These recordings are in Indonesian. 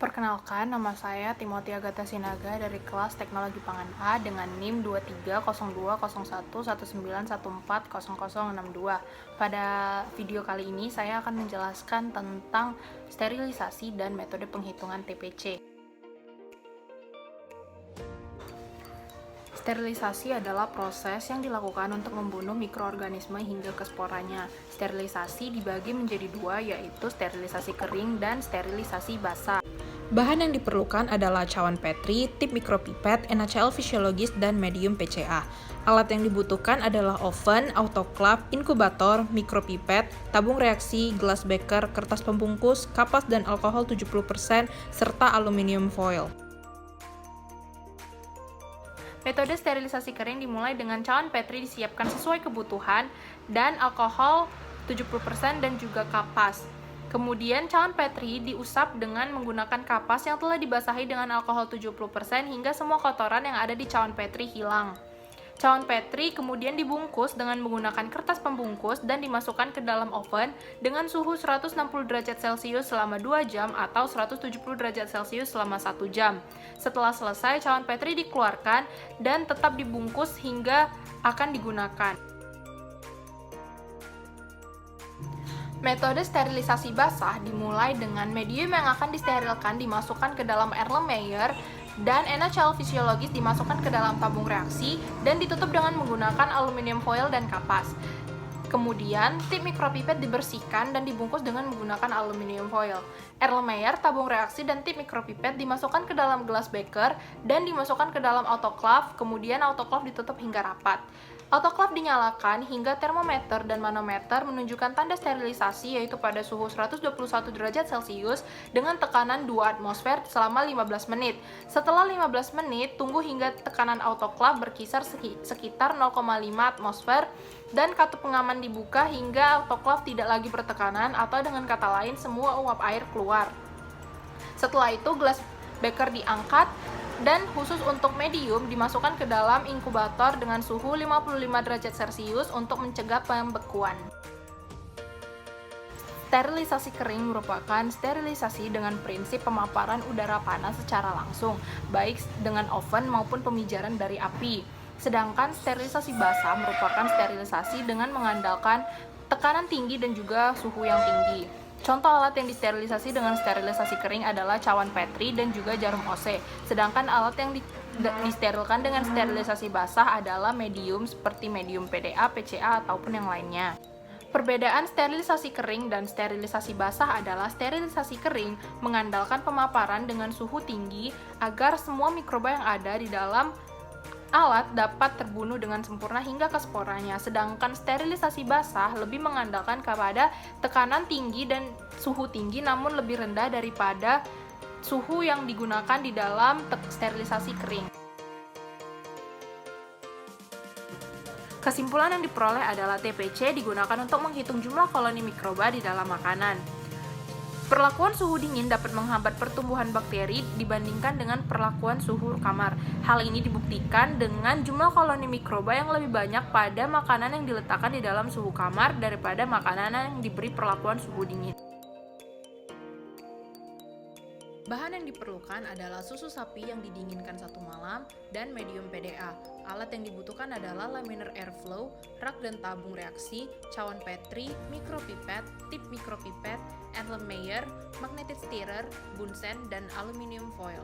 Perkenalkan, nama saya Timothy Agatha Sinaga dari kelas Teknologi Pangan A dengan NIM 23020119140062. Pada video kali ini saya akan menjelaskan tentang sterilisasi dan metode penghitungan TPC. Sterilisasi adalah proses yang dilakukan untuk membunuh mikroorganisme hingga ke sporanya. Sterilisasi dibagi menjadi dua, yaitu sterilisasi kering dan sterilisasi basah. Bahan yang diperlukan adalah cawan Petri, tip mikropipet, NaCl fisiologis, dan medium PCA. Alat yang dibutuhkan adalah oven, autoclave, inkubator, mikropipet, tabung reaksi, gelas beker, kertas pembungkus, kapas dan alkohol 70%, serta aluminium foil. Metode sterilisasi kering dimulai dengan cawan Petri disiapkan sesuai kebutuhan dan alkohol 70% dan juga kapas. Kemudian cawan Petri diusap dengan menggunakan kapas yang telah dibasahi dengan alkohol 70% hingga semua kotoran yang ada di cawan Petri hilang. Cawan Petri kemudian dibungkus dengan menggunakan kertas pembungkus dan dimasukkan ke dalam oven dengan suhu 160 derajat Celcius selama 2 jam atau 170 derajat Celcius selama 1 jam. Setelah selesai, cawan Petri dikeluarkan dan tetap dibungkus hingga akan digunakan. Metode sterilisasi basah dimulai dengan medium yang akan disterilkan dimasukkan ke dalam Erlenmeyer dan NaCl fisiologis dimasukkan ke dalam tabung reaksi dan ditutup dengan menggunakan aluminium foil dan kapas. Kemudian, tip mikropipet dibersihkan dan dibungkus dengan menggunakan aluminium foil. Erlenmeyer, tabung reaksi, dan tip mikropipet dimasukkan ke dalam gelas beker dan dimasukkan ke dalam autoclave, kemudian autoclave ditutup hingga rapat. Autoclave dinyalakan hingga termometer dan manometer menunjukkan tanda sterilisasi yaitu pada suhu 121 derajat Celcius dengan tekanan 2 atmosfer selama 15 menit. Setelah 15 menit, tunggu hingga tekanan autoclave berkisar sekitar 0,5 atmosfer dan katup pengaman dibuka hingga autoclave tidak lagi bertekanan atau dengan kata lain semua uap air keluar. Setelah itu gelas beker diangkat dan khusus untuk medium dimasukkan ke dalam inkubator dengan suhu 55 derajat Celcius untuk mencegah pembekuan. Sterilisasi kering merupakan sterilisasi dengan prinsip pemaparan udara panas secara langsung, baik dengan oven maupun pemijaran dari api. Sedangkan sterilisasi basah merupakan sterilisasi dengan mengandalkan tekanan tinggi dan juga suhu yang tinggi. Contoh alat yang disterilisasi dengan sterilisasi kering adalah cawan Petri dan juga jarum OC. Sedangkan alat yang disterilkan dengan sterilisasi basah adalah medium seperti medium PDA, PCA, ataupun yang lainnya. Perbedaan sterilisasi kering dan sterilisasi basah adalah sterilisasi kering mengandalkan pemaparan dengan suhu tinggi agar semua mikroba yang ada di dalam alat dapat terbunuh dengan sempurna hingga ke sporanya, sedangkan sterilisasi basah lebih mengandalkan kepada tekanan tinggi dan suhu tinggi namun lebih rendah daripada suhu yang digunakan di dalam sterilisasi kering. Kesimpulan yang diperoleh adalah TPC digunakan untuk menghitung jumlah koloni mikroba di dalam makanan. Perlakuan suhu dingin dapat menghambat pertumbuhan bakteri dibandingkan dengan perlakuan suhu kamar. Hal ini dibuktikan dengan jumlah koloni mikroba yang lebih banyak pada makanan yang diletakkan di dalam suhu kamar daripada makanan yang diberi perlakuan suhu dingin. Bahan yang diperlukan adalah susu sapi yang didinginkan 1 malam dan medium PDA. Alat yang dibutuhkan adalah laminar airflow, rak dan tabung reaksi, cawan Petri, mikropipet, tip mikropipet, Erlenmeyer, magnetic stirrer, bunsen, dan aluminium foil.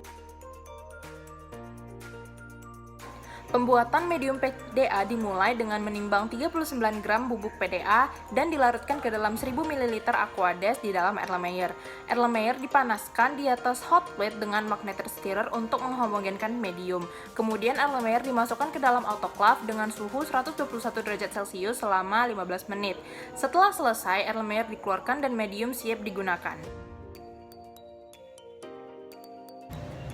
Pembuatan medium PDA dimulai dengan menimbang 39 gram bubuk PDA dan dilarutkan ke dalam 1000 ml Aquades di dalam Erlenmeyer. Erlenmeyer dipanaskan di atas hot plate dengan magnetic stirrer untuk menghomogenkan medium. Kemudian Erlenmeyer dimasukkan ke dalam autoclave dengan suhu 121 derajat Celcius selama 15 menit. Setelah selesai, Erlenmeyer dikeluarkan dan medium siap digunakan.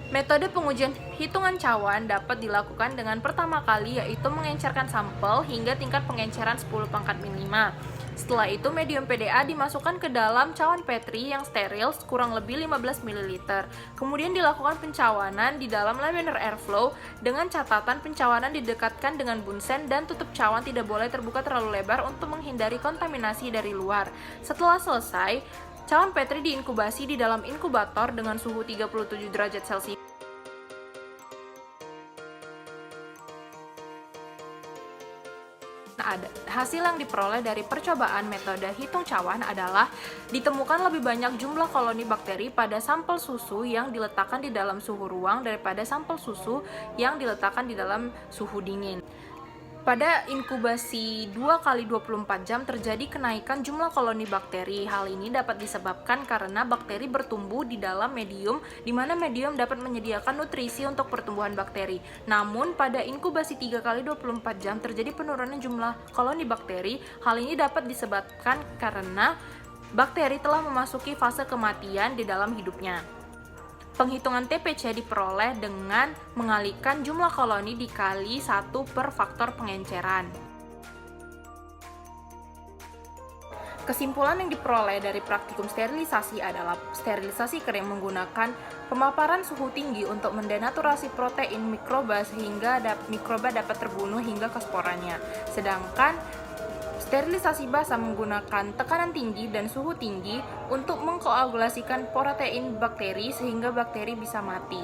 Metode pengujian hitungan cawan dapat dilakukan dengan pertama kali yaitu mengencerkan sampel hingga tingkat pengenceran 10 pangkat min 5. Setelah itu medium PDA dimasukkan ke dalam cawan Petri yang steril kurang lebih 15 ml. Kemudian dilakukan pencawanan di dalam laminar airflow dengan catatan pencawanan didekatkan dengan bunsen dan tutup cawan tidak boleh terbuka terlalu lebar untuk menghindari kontaminasi dari luar. Setelah selesai, Cairan Petri diinkubasi di dalam inkubator dengan suhu 37 derajat Celcius. Hasil yang diperoleh dari percobaan metode hitung cawan adalah ditemukan lebih banyak jumlah koloni bakteri pada sampel susu yang diletakkan di dalam suhu ruang daripada sampel susu yang diletakkan di dalam suhu dingin. Pada inkubasi 2 kali 24 jam terjadi kenaikan jumlah koloni bakteri. Hal ini dapat disebabkan karena bakteri bertumbuh di dalam medium, di mana medium dapat menyediakan nutrisi untuk pertumbuhan bakteri. Namun, pada inkubasi 3 kali 24 jam terjadi penurunan jumlah koloni bakteri. Hal ini dapat disebabkan karena bakteri telah memasuki fase kematian di dalam hidupnya. Penghitungan TPC diperoleh dengan mengalihkan jumlah koloni dikali 1 per faktor pengenceran. Kesimpulan yang diperoleh dari praktikum sterilisasi adalah sterilisasi kering menggunakan pemaparan suhu tinggi untuk mendenaturasi protein mikroba sehingga mikroba dapat terbunuh hingga ke sporanya. Sedangkan sterilisasi basah menggunakan tekanan tinggi dan suhu tinggi untuk mengkoagulasikan protein bakteri sehingga bakteri bisa mati.